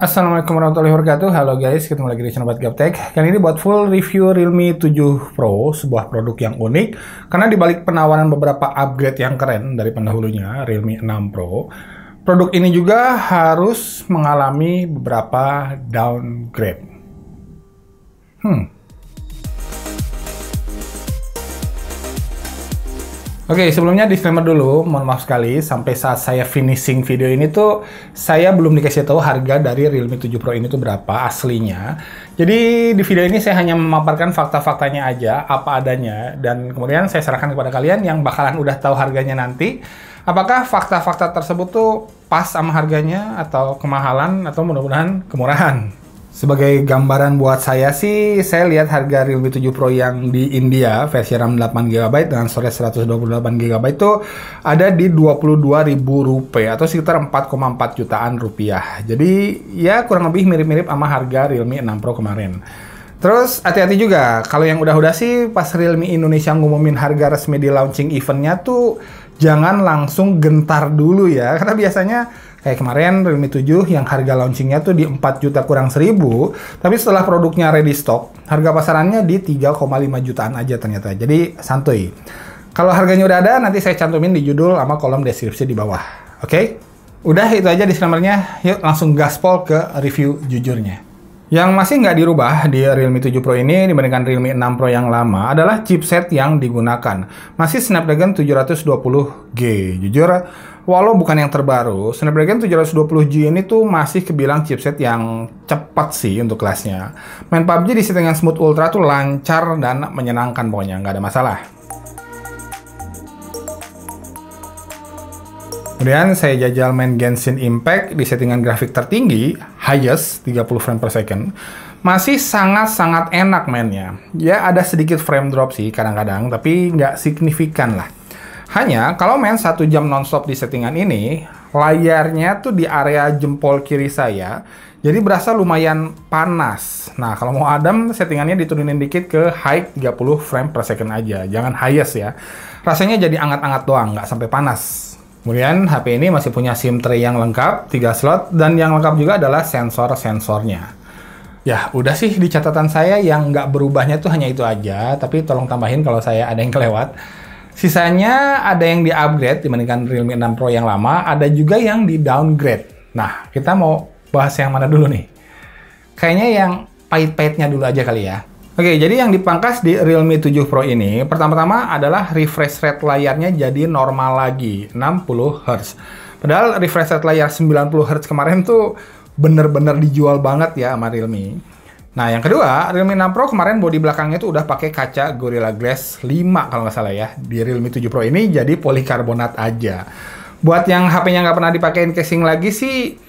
Assalamualaikum warahmatullahi wabarakatuh. Halo guys, ketemu lagi di channel Gaptek. Kali ini buat full review Realme 7 Pro, sebuah produk yang unik karena dibalik penawaran beberapa upgrade yang keren dari pendahulunya, Realme 6 Pro, produk ini juga harus mengalami beberapa downgrade. Oke, sebelumnya disclaimer dulu, mohon maaf sekali, sampai saat saya finishing video ini tuh, saya belum dikasih tahu harga dari Realme 7 Pro ini tuh berapa aslinya. Jadi di video ini saya hanya memaparkan fakta-faktanya aja, apa adanya, dan kemudian saya serahkan kepada kalian yang bakalan udah tahu harganya nanti. Apakah fakta-fakta tersebut tuh pas sama harganya, atau kemahalan, atau mudah-mudahan kemurahan. Sebagai gambaran buat saya sih, saya lihat harga Realme 7 Pro yang di India versi RAM 8GB dengan storage 128GB itu ada di Rp22.000 atau sekitar 4,4 jutaan rupiah. Jadi ya kurang lebih mirip-mirip sama harga Realme 6 Pro kemarin. Terus hati-hati juga, kalau yang udah-udah sih pas Realme Indonesia ngumumin harga resmi di launching eventnya tuh jangan langsung gentar dulu ya, karena biasanya kayak kemarin Realme 7 yang harga launchingnya tuh di 4 juta kurang 1000, tapi setelah produknya ready stock, harga pasarannya di 3,5 jutaan aja ternyata. Jadi santuy. Kalau harganya udah ada, nanti saya cantumin di judul sama kolom deskripsi di bawah. Oke? Udah itu aja disclaimer-nya. Yuk langsung gaspol ke review jujurnya. Yang masih nggak dirubah di Realme 7 Pro ini dibandingkan Realme 6 Pro yang lama adalah chipset yang digunakan. Masih Snapdragon 720G. Jujur, walau bukan yang terbaru, Snapdragon 720G ini tuh masih kebilang chipset yang cepat sih untuk kelasnya. Main PUBG di settingan Smooth Ultra tuh lancar dan menyenangkan pokoknya, nggak ada masalah. Kemudian saya jajal main Genshin Impact di settingan grafik tertinggi, highest 30 frame per second. Masih sangat-sangat enak mainnya. Ya ada sedikit frame drop sih kadang-kadang, tapi nggak signifikan lah. Hanya kalau main 1 jam nonstop di settingan ini, layarnya tuh di area jempol kiri saya, jadi berasa lumayan panas. Nah kalau mau adem, settingannya diturunin dikit ke high 30 frame per second aja, jangan highest ya. Rasanya jadi anget-anget doang, nggak sampai panas. Kemudian HP ini masih punya SIM tray yang lengkap, 3 slot, dan yang lengkap juga adalah sensor-sensornya. Ya, udah sih di catatan saya yang nggak berubahnya tuh hanya itu aja, tapi tolong tambahin kalau saya ada yang kelewat. Sisanya ada yang di-upgrade dibandingkan Realme 6 Pro yang lama, ada juga yang di-downgrade. Nah, kita mau bahas yang mana dulu nih? Kayaknya yang pahit-pahitnya dulu aja kali ya. Oke, jadi yang dipangkas di Realme 7 Pro ini, pertama-tama adalah refresh rate layarnya jadi normal lagi, 60Hz. Padahal refresh rate layar 90Hz kemarin tuh bener-bener dijual banget ya sama Realme. Nah, yang kedua, Realme 6 Pro kemarin bodi belakangnya tuh udah pakai kaca Gorilla Glass 5 kalau nggak salah ya. Di Realme 7 Pro ini jadi polikarbonat aja. Buat yang HP-nya nggak pernah dipakein casing lagi sih,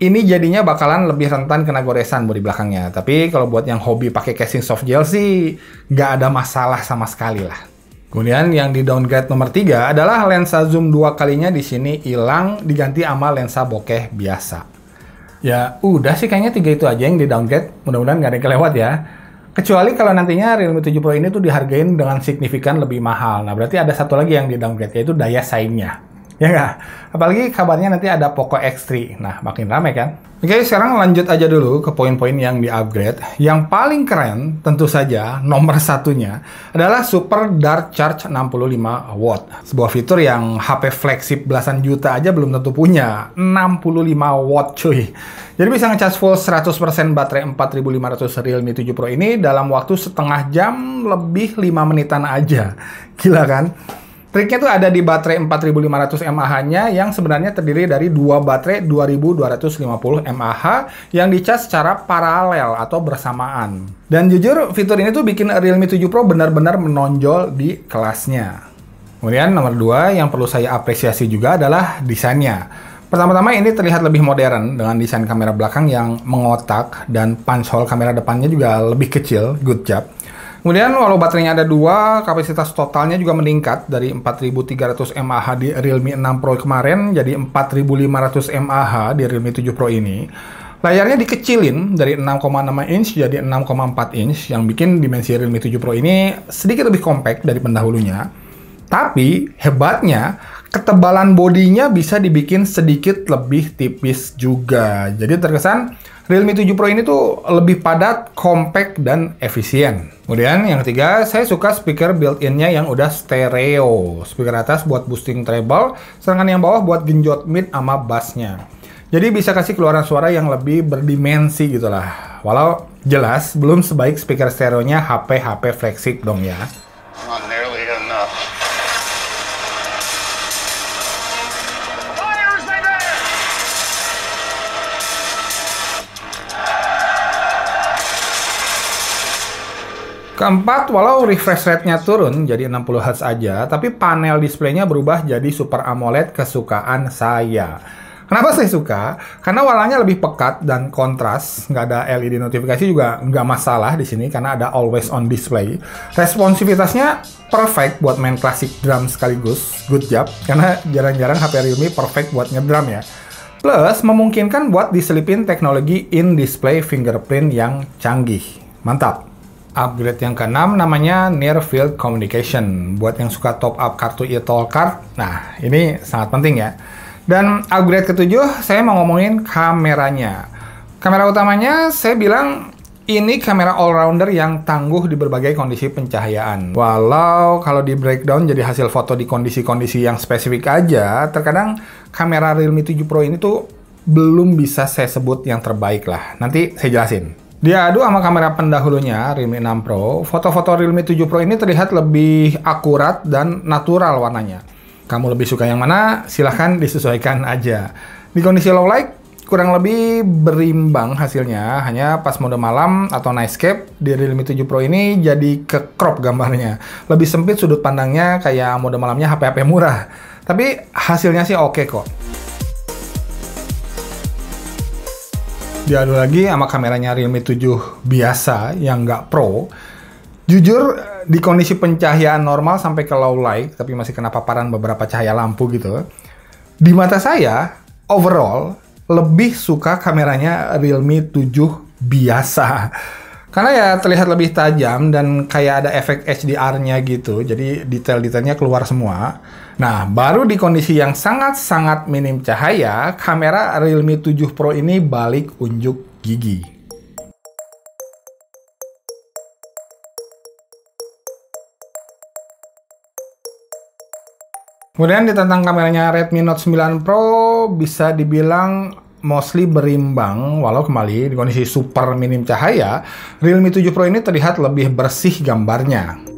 ini jadinya bakalan lebih rentan kena goresan bodi belakangnya. Tapi kalau buat yang hobi pakai casing soft gel sih nggak ada masalah sama sekali lah. Kemudian yang di downgrade nomor 3 adalah lensa zoom 2 kalinya di sini hilang diganti sama lensa bokeh biasa. Ya udah sih kayaknya 3 itu aja yang di downgrade. Mudah-mudahan nggak ada yang kelewat ya. Kecuali kalau nantinya Realme 7 Pro ini tuh dihargain dengan signifikan lebih mahal. Nah berarti ada satu lagi yang di downgrade yaitu daya saingnya. Ya nggak? Apalagi kabarnya nanti ada Poco X3. Nah, makin ramai kan? Oke, sekarang lanjut aja dulu ke poin-poin yang di-upgrade. Yang paling keren, tentu saja, nomor satunya adalah Super Dark Charge 65 Watt. Sebuah fitur yang HP flagship belasan juta aja belum tentu punya. 65 Watt cuy. Jadi bisa ngecas full 100% baterai 4500 Realme 7 Pro ini dalam waktu setengah jam lebih 5 menitan aja. Gila kan? Triknya tuh ada di baterai 4500 mAh-nya yang sebenarnya terdiri dari 2 baterai 2250 mAh yang dicas secara paralel atau bersamaan. Dan jujur, fitur ini tuh bikin Realme 7 Pro benar-benar menonjol di kelasnya. Kemudian nomor 2 yang perlu saya apresiasi juga adalah desainnya. Pertama-tama ini terlihat lebih modern dengan desain kamera belakang yang mengotak dan punch hole kamera depannya juga lebih kecil, good job. Kemudian walau baterainya ada 2, kapasitas totalnya juga meningkat dari 4300 mAh di Realme 6 Pro kemarin jadi 4500 mAh di Realme 7 Pro ini. Layarnya dikecilin dari 6,6 inch jadi 6,4 inch yang bikin dimensi Realme 7 Pro ini sedikit lebih compact dari pendahulunya. Tapi hebatnya ketebalan bodinya bisa dibikin sedikit lebih tipis juga. Jadi terkesan Realme 7 Pro ini tuh lebih padat, compact, dan efisien. Kemudian yang ketiga, saya suka speaker built-in-nya yang udah stereo. Speaker atas buat boosting treble, sedangkan yang bawah buat genjot mid sama bass-nya. Jadi bisa kasih keluaran suara yang lebih berdimensi gitu lah. Walau jelas belum sebaik speaker stereonya HP-HP flagship dong ya. Not nearly enough. Keempat, walau refresh rate-nya turun jadi 60 Hz aja, tapi panel displaynya berubah jadi Super AMOLED kesukaan saya. Kenapa saya suka? Karena warnanya lebih pekat dan kontras, nggak ada LED notifikasi juga nggak masalah di sini karena ada always on display. Responsivitasnya perfect buat main klasik drum sekaligus, good job, karena jarang-jarang HP Realme perfect buat ngedrum ya. Plus, memungkinkan buat diselipin teknologi in-display fingerprint yang canggih. Mantap! Upgrade yang keenam namanya Near Field Communication. Buat yang suka top up kartu e-tol card, nah ini sangat penting ya. Dan upgrade ketujuh, saya mau ngomongin kameranya. Kamera utamanya, saya bilang ini kamera all-rounder yang tangguh di berbagai kondisi pencahayaan. Walau kalau di breakdown jadi hasil foto di kondisi-kondisi yang spesifik aja, terkadang kamera Realme 7 Pro ini tuh belum bisa saya sebut yang terbaik lah. Nanti saya jelasin. Diadu sama kamera pendahulunya, Realme 6 Pro, foto-foto Realme 7 Pro ini terlihat lebih akurat dan natural warnanya. Kamu lebih suka yang mana? Silahkan disesuaikan aja. Di kondisi low light, kurang lebih berimbang hasilnya. Hanya pas mode malam atau night scape, di Realme 7 Pro ini jadi ke crop gambarnya. Lebih sempit sudut pandangnya kayak mode malamnya HP-HP murah. Tapi hasilnya sih oke kok. Diadu lagi sama kameranya Realme 7 biasa yang nggak Pro. Jujur, di kondisi pencahayaan normal sampai ke low light, tapi masih kena paparan beberapa cahaya lampu gitu, di mata saya, overall, lebih suka kameranya Realme 7 biasa. Karena ya terlihat lebih tajam dan kayak ada efek HDR-nya gitu, jadi detail-detailnya keluar semua. Nah, baru di kondisi yang sangat-sangat minim cahaya, kamera Realme 7 Pro ini balik unjuk gigi. Kemudian ditentang kameranya Redmi Note 9 Pro bisa dibilang mostly berimbang, walau kembali di kondisi super minim cahaya, Realme 7 Pro ini terlihat lebih bersih gambarnya.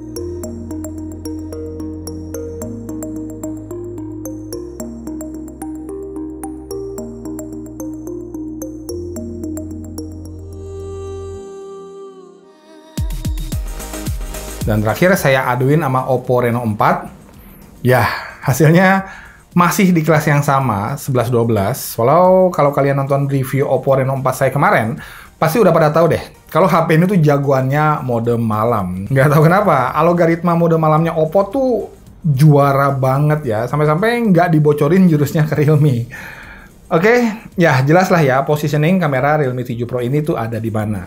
Dan terakhir saya aduin sama Oppo Reno 4. Ya, hasilnya masih di kelas yang sama, 11-12. Walau kalau kalian nonton review Oppo Reno 4 saya kemarin, pasti udah pada tahu deh, kalau HP ini tuh jagoannya mode malam. Nggak tahu kenapa, algoritma mode malamnya Oppo tuh juara banget ya, sampai-sampai nggak dibocorin jurusnya ke Realme. Oke, ya jelas lah ya, positioning kamera Realme 7 Pro ini tuh ada di mana.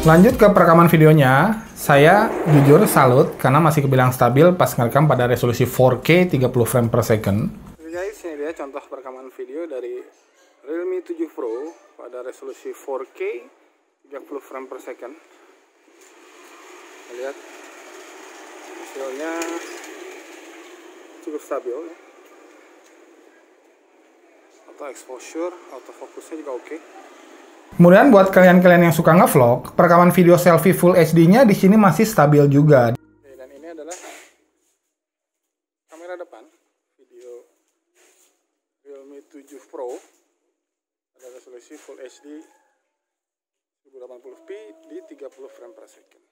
Lanjut ke perekaman videonya, saya jujur salut karena masih kebilang stabil pas ngerekam pada resolusi 4K 30 frame per second. Guys, ini dia contoh perekaman video dari Realme 7 Pro pada resolusi 4K 30 frame per second. Lihat hasilnya cukup stabil ya. Auto exposure, auto fokusnya juga oke. Kemudian buat kalian-kalian yang suka ngevlog, perekaman video selfie full HD-nya di sini masih stabil juga. Oke, dan ini adalah kamera depan video Realme 7 Pro pada resolusi full HD 1080p di 30 frame per second.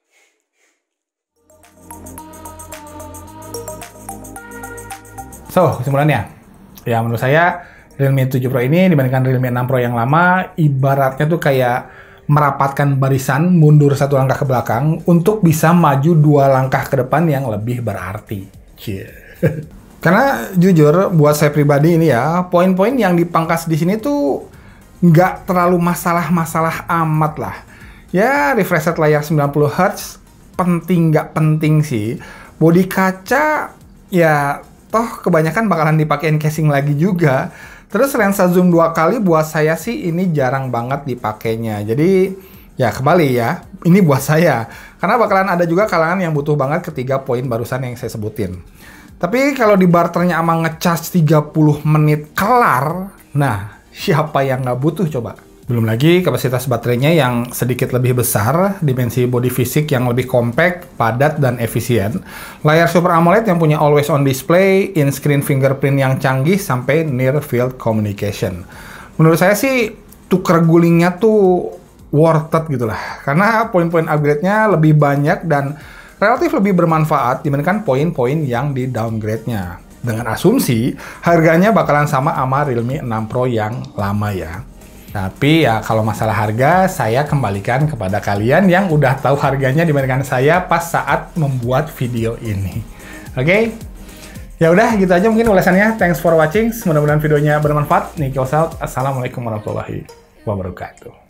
So, kesimpulannya, ya menurut saya Realme 7 Pro ini dibandingkan Realme 6 Pro yang lama, ibaratnya tuh kayak merapatkan barisan, mundur 1 langkah ke belakang untuk bisa maju 2 langkah ke depan yang lebih berarti. Cie. Karena jujur buat saya pribadi ini ya, poin-poin yang dipangkas di sini tuh nggak terlalu masalah-masalah amat lah. Ya, refresh rate layar 90 Hz penting nggak penting sih. Bodi kaca ya toh kebanyakan bakalan dipakein casing lagi juga. Terus lensa zoom 2 kali buat saya sih ini jarang banget dipakainya. Jadi ya kembali ya, ini buat saya. Karena bakalan ada juga kalangan yang butuh banget ketiga poin barusan yang saya sebutin. Tapi kalau di barternya ama ngecharge 30 menit kelar, nah siapa yang nggak butuh coba? Belum lagi kapasitas baterainya yang sedikit lebih besar, dimensi body fisik yang lebih compact, padat, dan efisien. Layar Super AMOLED yang punya always on display, in-screen fingerprint yang canggih, sampai near field communication. Menurut saya sih, tuker gulingnya tuh worth it gitu lah. Karena poin-poin upgrade-nya lebih banyak dan relatif lebih bermanfaat dibandingkan poin-poin yang di downgrade-nya. Dengan asumsi, harganya bakalan sama sama Realme 6 Pro yang lama ya. Tapi ya kalau masalah harga, saya kembalikan kepada kalian yang udah tahu harganya dibandingkan saya pas saat membuat video ini. Oke? Ya udah, gitu aja mungkin ulasannya. Thanks for watching. Mudah-mudahan videonya bermanfaat. Nicky out. Assalamualaikum warahmatullahi wabarakatuh.